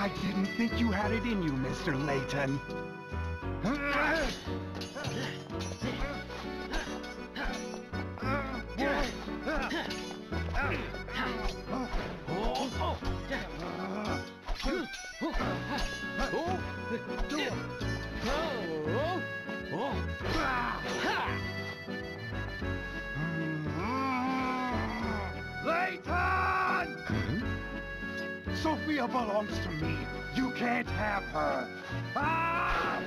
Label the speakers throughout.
Speaker 1: I didn't think you had it in you, Mr. Layton. Layton! Sophia belongs to me. You can't have her. Ah!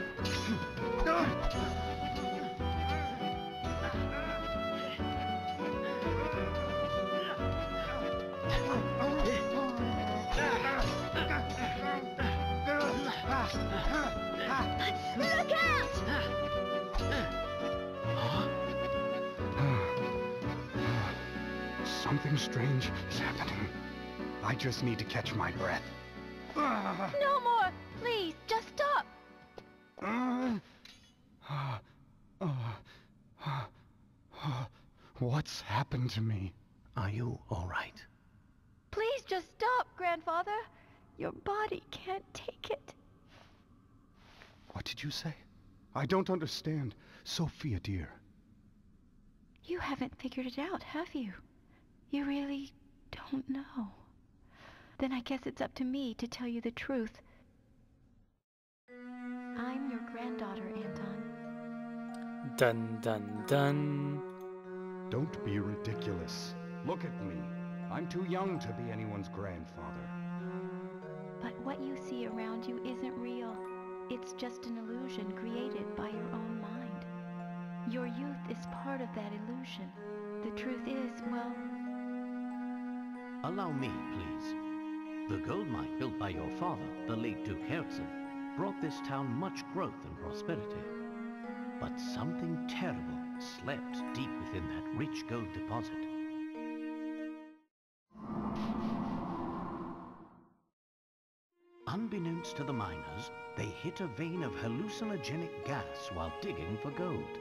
Speaker 2: Look out!
Speaker 1: Something strange is happening. I just need to catch my breath.
Speaker 2: No more! Please, just stop!
Speaker 1: What's happened to me?
Speaker 3: Are you all right?
Speaker 2: Please just stop, Grandfather. Your body can't take it.
Speaker 1: What did you say? I don't understand. Sophia, dear.
Speaker 2: You haven't figured it out, have you? You really don't know. Then I guess it's up to me to tell you the truth. I'm your granddaughter, Anton.
Speaker 4: Dun dun dun.
Speaker 1: Don't be ridiculous. Look at me. I'm too young to be anyone's grandfather.
Speaker 2: But what you see around you isn't real. It's just an illusion created by your own mind. Your youth is part of that illusion. The truth is, well...
Speaker 3: Allow me, please. The gold mine built by your father, the late Duke Herzen, brought this town much growth and prosperity. But something terrible slept deep within that rich gold deposit. Unbeknownst to the miners, they hit a vein of hallucinogenic gas while digging for gold.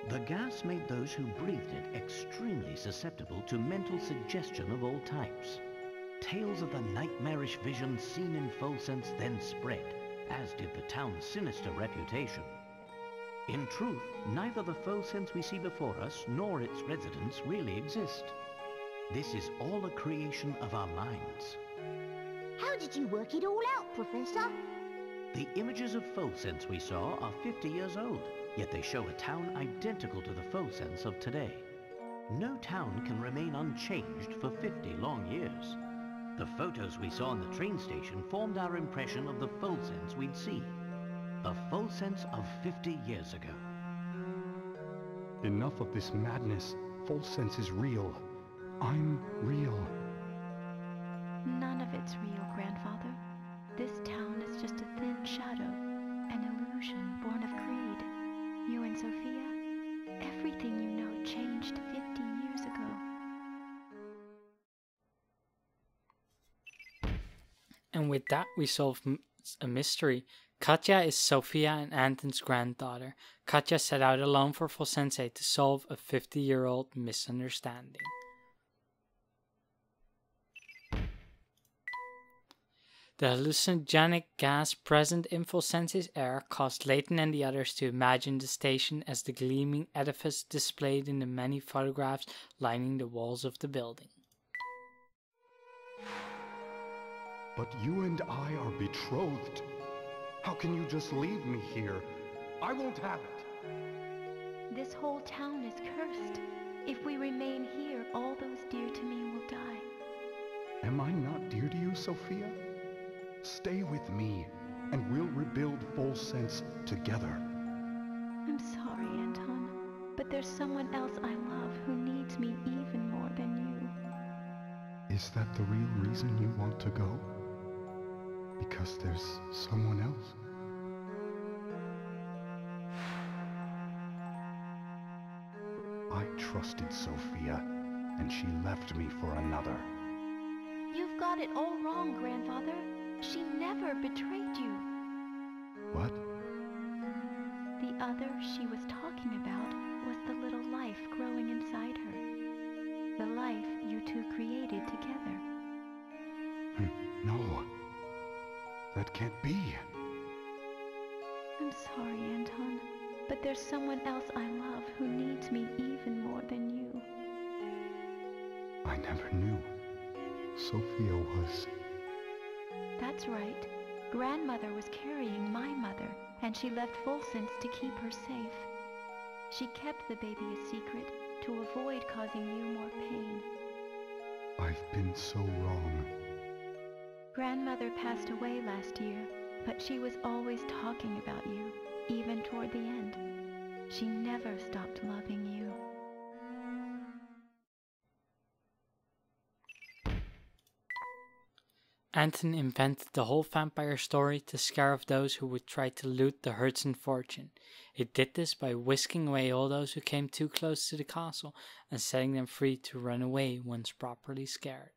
Speaker 3: The gas made those who breathed it extremely susceptible to mental suggestion of all types. Tales of the nightmarish visions seen in Folsense then spread, as did the town's sinister reputation. In truth, neither the Folsense we see before us nor its residents really exist. This is all a creation of our minds.
Speaker 5: How did you work it all out, Professor?
Speaker 3: The images of Folsense we saw are 50 years old, yet they show a town identical to the Folsense of today. No town can remain unchanged for 50 long years. The photos we saw in the train station formed our impression of the Folsense we'd see. The Folsense of 50 years ago.
Speaker 1: Enough of this madness. Folsense is real. I'm real.
Speaker 2: None of it's real, Grandfather. This town is just a thin shadow, an illusion born of greed. You and Sophia, everything you know changed 50 years ago.
Speaker 4: And with that, we solve a mystery. Katja is Sophia and Anton's granddaughter. Katja set out alone for Folsense to solve a 50-year-old misunderstanding. The hallucinogenic gas present in Folsense's air caused Layton and the others to imagine the station as the gleaming edifice displayed in the many photographs lining the walls of the building.
Speaker 1: But you and I are betrothed. How can you just leave me here? I won't have it.
Speaker 2: This whole town is cursed. If we remain here, all those dear to me will die.
Speaker 1: Am I not dear to you, Sophia? Stay with me, and we'll rebuild Folsense together.
Speaker 2: I'm sorry, Anton, but there's someone else I love who needs me even more than you.
Speaker 1: Is that the real reason you want to go? Because there's someone else? I trusted Sophia, and she left me for another.
Speaker 2: You've got it all wrong, Grandfather. She never betrayed you.
Speaker 1: What?
Speaker 2: The other she was talking about was the little life growing inside her. The life you two created together.
Speaker 1: No. That can't be.
Speaker 2: I'm sorry, Anton, but there's someone else I love who needs me even more than you.
Speaker 1: I never knew. Sophia was...
Speaker 2: That's right. Grandmother was carrying my mother, and she left Volsens to keep her safe. She kept the baby a secret to avoid causing you more pain.
Speaker 1: I've been so wrong.
Speaker 2: Grandmother passed away last year, but she was always talking about you, even toward the end. She never stopped loving you.
Speaker 4: Anton invented the whole vampire story to scare off those who would try to loot the Herzen fortune. He did this by whisking away all those who came too close to the castle and setting them free to run away once properly scared.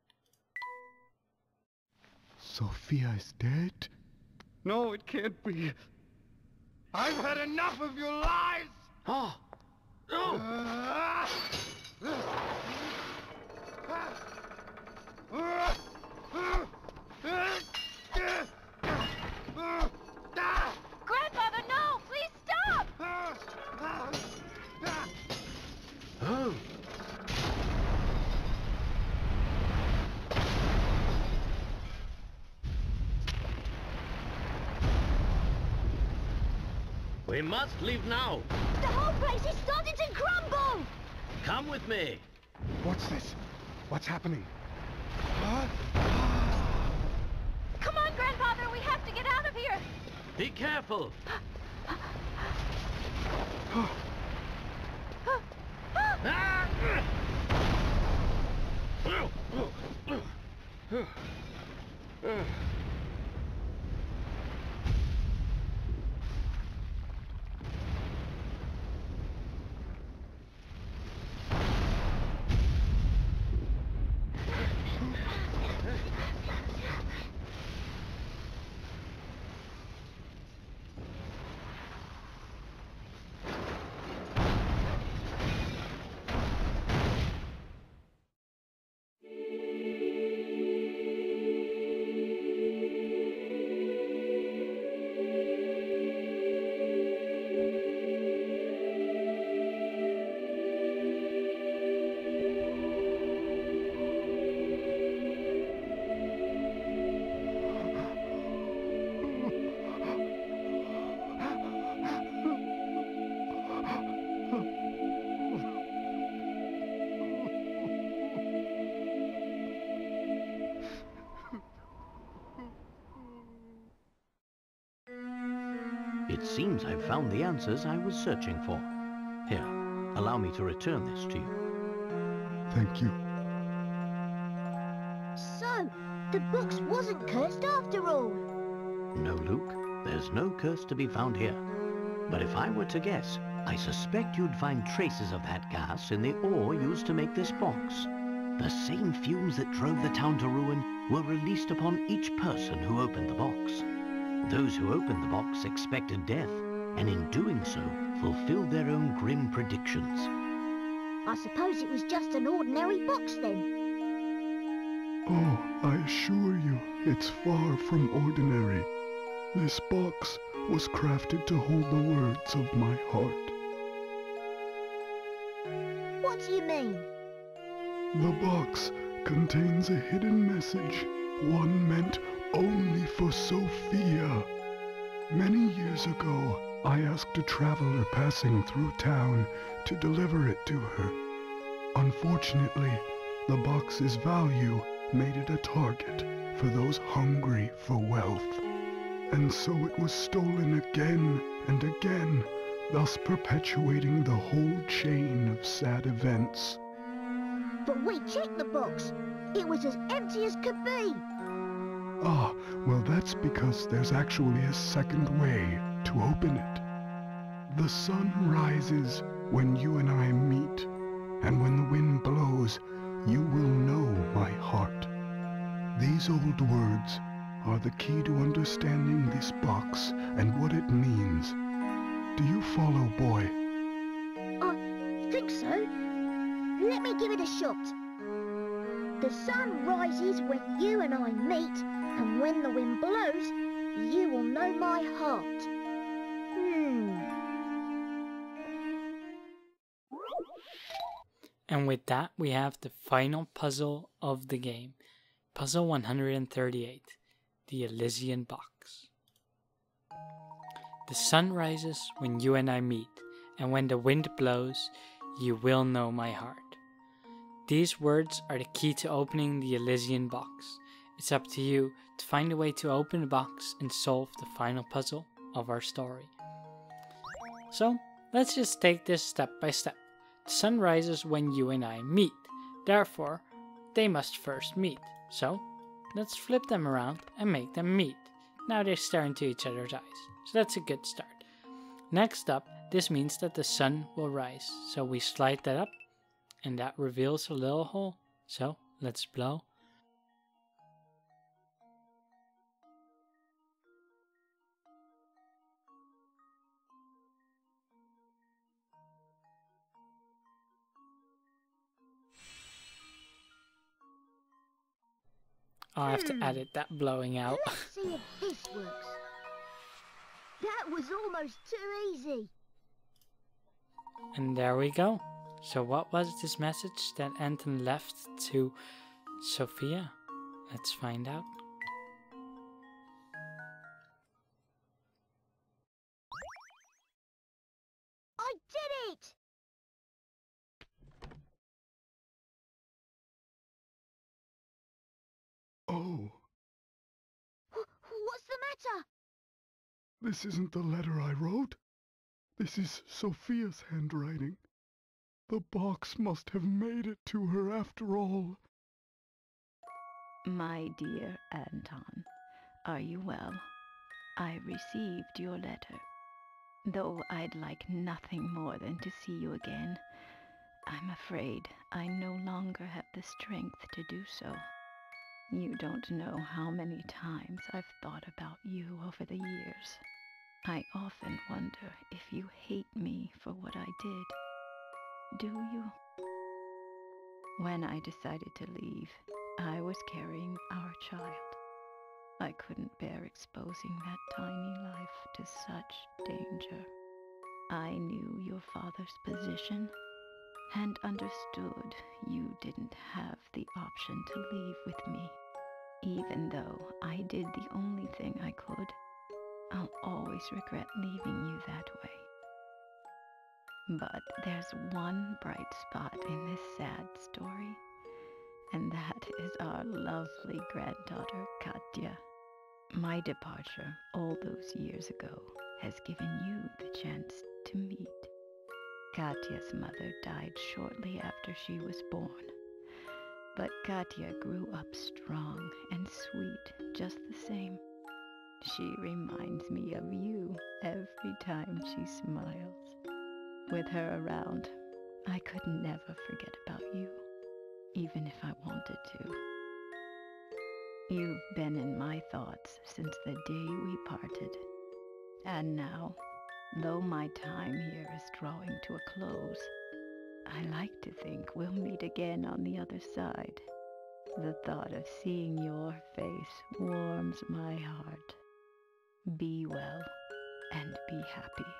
Speaker 1: Sophia is dead? No, it can't be. I've had enough of your lies!
Speaker 3: Oh!
Speaker 2: Grandfather, no! Please stop!
Speaker 3: Oh! We must leave now.
Speaker 5: The whole place is starting to crumble!
Speaker 3: Come with me.
Speaker 1: What's this? What's happening?
Speaker 2: Come on, Grandfather, we have to get out of here!
Speaker 3: Be careful. It seems I've found the answers I was searching for. Here, allow me to return this to you.
Speaker 1: Thank you.
Speaker 5: So, the box wasn't cursed after all.
Speaker 3: No, Luke, there's no curse to be found here. But if I were to guess, I suspect you'd find traces of that gas in the ore used to make this box. The same fumes that drove the town to ruin were released upon each person who opened the box. Those who opened the box expected death, and in doing so, fulfilled their own grim predictions.
Speaker 5: I suppose it was just an ordinary box then.
Speaker 1: Oh, I assure you, it's far from ordinary. This box was crafted to hold the words of my heart.
Speaker 5: What do you mean?
Speaker 1: The box contains a hidden message, one meant only for Sophia. Many years ago, I asked a traveler passing through town to deliver it to her. Unfortunately, the box's value made it a target for those hungry for wealth. And so it was stolen again and again, thus perpetuating the whole chain of sad events.
Speaker 5: But we checked the box. It was as empty as could be.
Speaker 1: Ah, well that's because there's actually a second way to open it. The sun rises when you and I meet, and when the wind blows, you will know my heart. These old words are the key to understanding this box and what it means. Do you follow, boy?
Speaker 5: I think so. Let me give it a shot. The sun rises when you and I meet, and when the wind blows, You will know my heart.
Speaker 4: And with that, we have the final puzzle of the game. Puzzle 138, the Elysian Box. The sun rises when you and I meet, and when the wind blows, you will know my heart. These words are the key to opening the Elysian Box. It's up to you to find a way to open the box and solve the final puzzle of our story. So, let's just take this step by step. The sun rises when you and I meet. Therefore, they must first meet. So, let's flip them around and make them meet. Now they stare into each other's eyes. So that's a good start. Next up, this means that the sun will rise. So we slide that up, and that reveals a little hole. So, let's blow. I'll have to edit that blowing out.
Speaker 5: Let's see if this works. That was almost too easy.
Speaker 4: And there we go. So what was this message that Anton left to Sophia? Let's find out.
Speaker 5: I did it!
Speaker 1: Oh,
Speaker 5: What's the matter?
Speaker 1: this isn't the letter I wrote. This is Sophia's handwriting. The box must have made it to her after all.
Speaker 2: My dear Anton, are you well? I received your letter. Though I'd like nothing more than to see you again, I'm afraid I no longer have the strength to do so. You don't know how many times I've thought about you over the years. I often wonder if you hate me for what I did. Do you? When I decided to leave, I was carrying our child. I couldn't bear exposing that tiny life to such danger. I knew your father's position and understood you didn't have the option to leave with me. Even though I did the only thing I could, I'll always regret leaving you that way. But there's one bright spot in this sad story, and that is our lovely granddaughter, Katya. My departure all those years ago has given you the chance to meet. Katya's mother died shortly after she was born, but Katya grew up strong and sweet just the same. She reminds me of you every time she smiles. With her around, I could never forget about you, even if I wanted to. You've been in my thoughts since the day we parted. And now, though my time here is drawing to a close, I like to think we'll meet again on the other side. The thought of seeing your face warms my heart. Be well and be happy,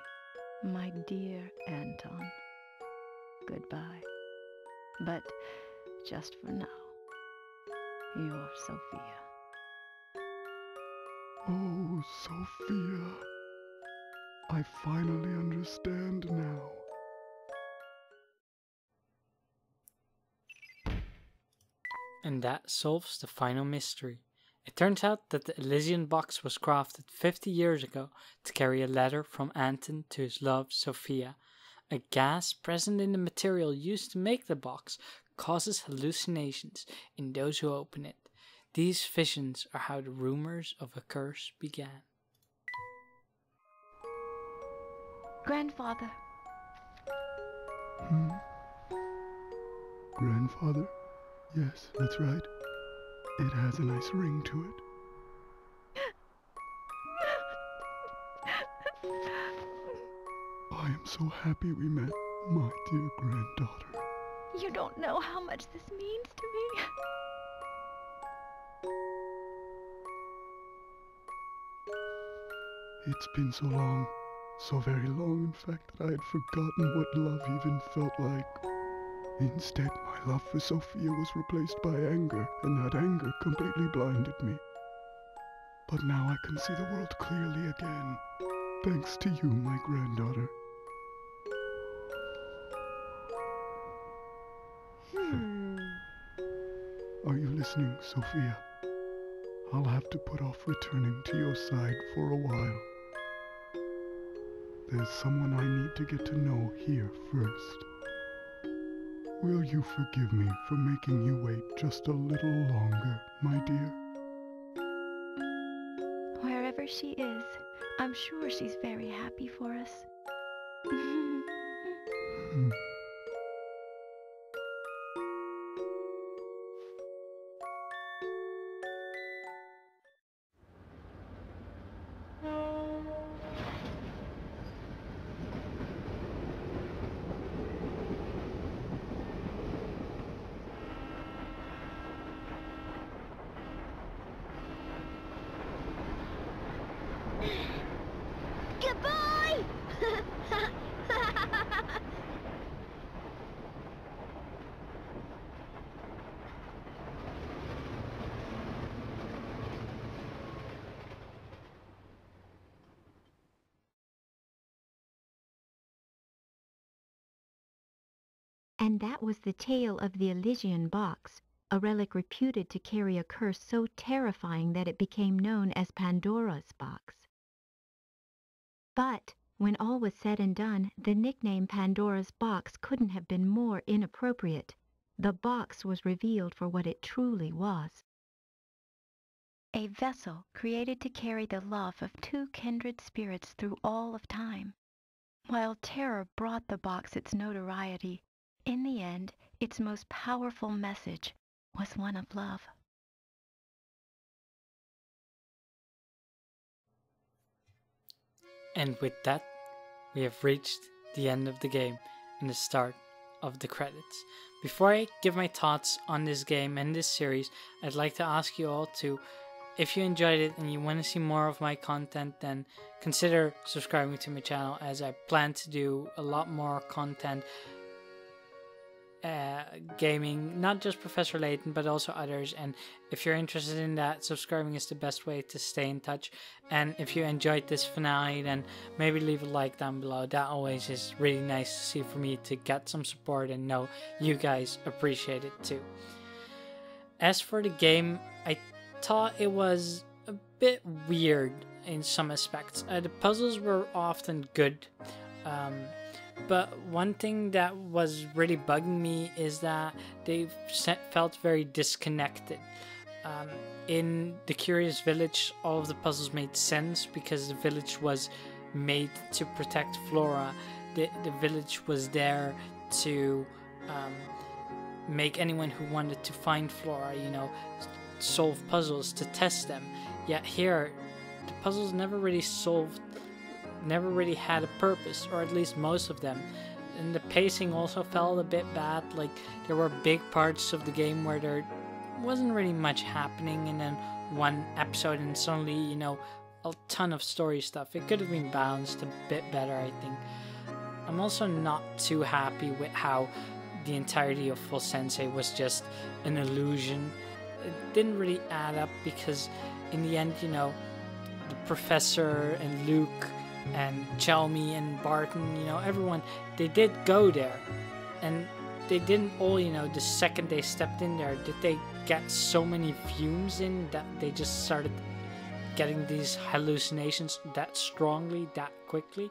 Speaker 2: my dear Anton. Goodbye. But just for now, your Sophia.
Speaker 1: Oh, Sophia. I finally understand now.
Speaker 4: And that solves the final mystery. It turns out that the Elysian Box was crafted 50 years ago to carry a letter from Anton to his love, Sophia. A gas present in the material used to make the box causes hallucinations in those who open it. These visions are how the rumors of a curse began.
Speaker 2: Grandfather.
Speaker 1: Grandfather? Yes, that's right. It has a nice ring to it. I am so happy we met, my dear granddaughter.
Speaker 2: You don't know how much this means to me.
Speaker 1: It's been so long, so very long in fact, that I had forgotten what love even felt like. Instead, my love for Sophia was replaced by anger, and that anger completely blinded me. But now I can see the world clearly again, thanks to you, my granddaughter. Are you listening, Sophia? I'll have to put off returning to your side for a while. There's someone I need to get to know here first. Will you forgive me for making you wait just a little longer, my dear?
Speaker 2: Wherever she is, I'm sure she's very happy for us.
Speaker 5: Goodbye!
Speaker 6: And that was the tale of the Elysian Box, a relic reputed to carry a curse so terrifying that it became known as Pandora's Box. But when all was said and done, the nickname Pandora's Box couldn't have been more inappropriate. The box was revealed for what it truly was.
Speaker 2: A vessel created to carry the love of two kindred spirits through all of time. While terror brought the box its notoriety, in the end, its most powerful message was one of love.
Speaker 4: And with that, we have reached the end of the game and the start of the credits. Before I give my thoughts on this game and this series, I'd like to ask you all to, if you enjoyed it and you want to see more of my content, then consider subscribing to my channel, as I plan to do a lot more content gaming, not just Professor Layton but also others. And if you're interested in that, subscribing is the best way to stay in touch. And if you enjoyed this finale, then maybe leave a like down below. That always is really nice to see, for me to get some support and know you guys appreciate it too. As for the game, I thought it was a bit weird in some aspects. The puzzles were often good, but one thing that was really bugging me is that they felt very disconnected. In the Curious Village, all of the puzzles made sense because the village was made to protect Flora. The village was there to make anyone who wanted to find Flora, solve puzzles to test them. Yet here, the puzzles never really had a purpose, or at least most of them. And the pacing also felt a bit bad. Like, there were big parts of the game where there wasn't really much happening, and then one episode and suddenly, a ton of story stuff. It could have been balanced a bit better, I think. I'm also not too happy with how the entirety of Full Sensei was just an illusion. It didn't really add up, because in the end, the Professor and Luke and Chelmy and Barton, everyone, they did go there, and they didn't all, the second they stepped in there, did they get so many fumes in that they just started getting these hallucinations that strongly, that quickly.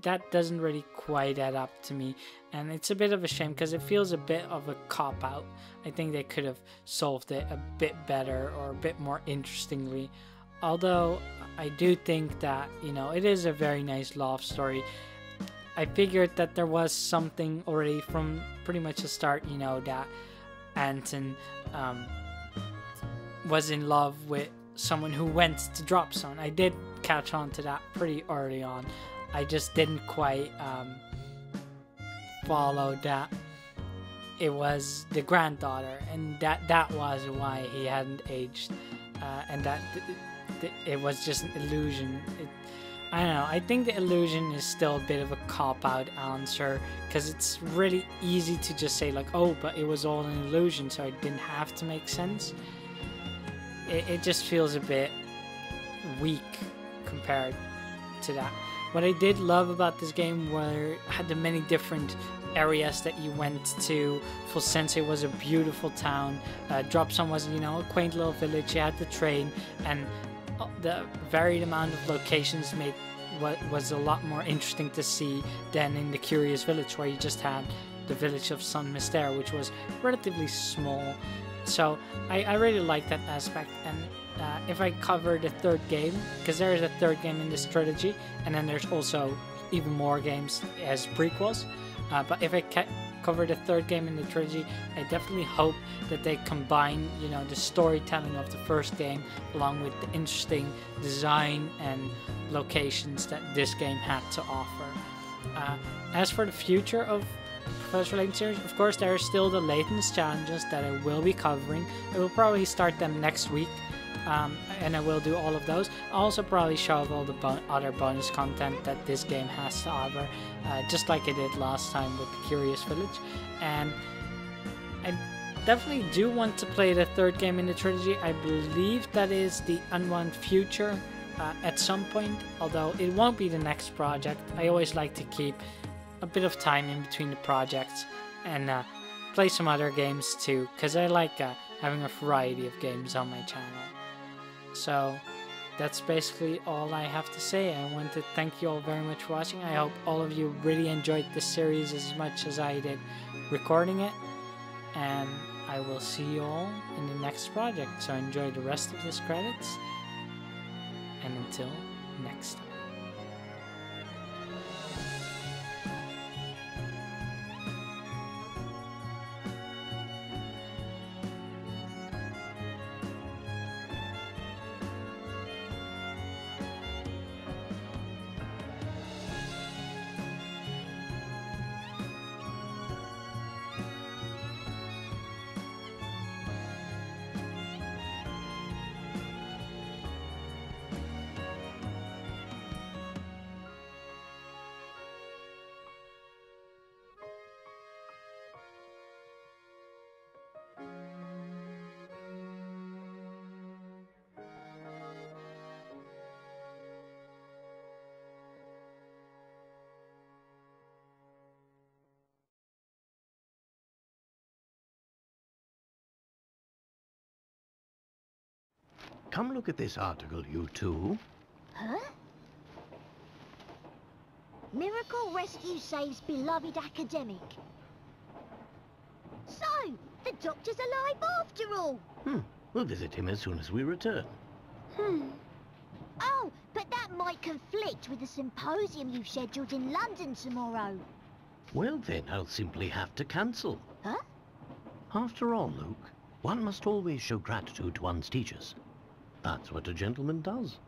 Speaker 4: That doesn't really quite add up to me, and it's a bit of a shame because it feels a bit of a cop-out. I think they could have solved it a bit better or a bit more interestingly. Although I do think that, it is a very nice love story. I figured that there was something already from pretty much the start, that Anton was in love with someone who went to Drop Zone. I did catch on to that pretty early on. I just didn't quite follow that it was the granddaughter, and that was why he hadn't aged, and that it was just an illusion. I don't know, I think the illusion is still a bit of a cop-out answer, because it's really easy to just say like, oh, but it was all an illusion, so it didn't have to make sense. It just feels a bit weak compared to that. What I did love about this game were it had the many different areas that you went to. Fulsense was a beautiful town. Dropson was, you know, a quaint little village. You had the train, and the varied amount of locations made what was a lot more interesting to see than in the Curious Village, where you just had the village of San Mister, which was relatively small. So I really like that aspect. And if I cover the third game, because there is a third game in this trilogy, and then there's also even more games as prequels, but if I cover the third game in the trilogy, I definitely hope that they combine, you know, the storytelling of the first game along with the interesting design and locations that this game had to offer. As for the future of Professor Layton series, of course there are still the Layton's challenges that I will be covering. I will probably start them next week, and I will do all of those. I'll also probably show off all the other bonus content that this game has to offer, just like I did last time with the Curious Village. And I definitely do want to play the third game in the trilogy. I believe that is the Unwanted Future at some point, although it won't be the next project. I always like to keep a bit of time in between the projects and play some other games too, because I like having a variety of games on my channel. So that's basically all I have to say. I want to thank you all very much for watching. I hope all of you really enjoyed this series as much as I did recording it, and I will see you all in the next project. So enjoy the rest of this credits, and until next time.
Speaker 3: Come look at this article, you two.
Speaker 5: Huh? Miracle rescue saves beloved academic. So, the doctor's alive after all.
Speaker 3: We'll visit him as soon as we return.
Speaker 5: Oh, but that might conflict with the symposium you've scheduled in London tomorrow.
Speaker 3: Well then, I'll simply have to cancel.
Speaker 5: Huh?
Speaker 3: After all, Luke, one must always show gratitude to one's teachers. That's what a gentleman does.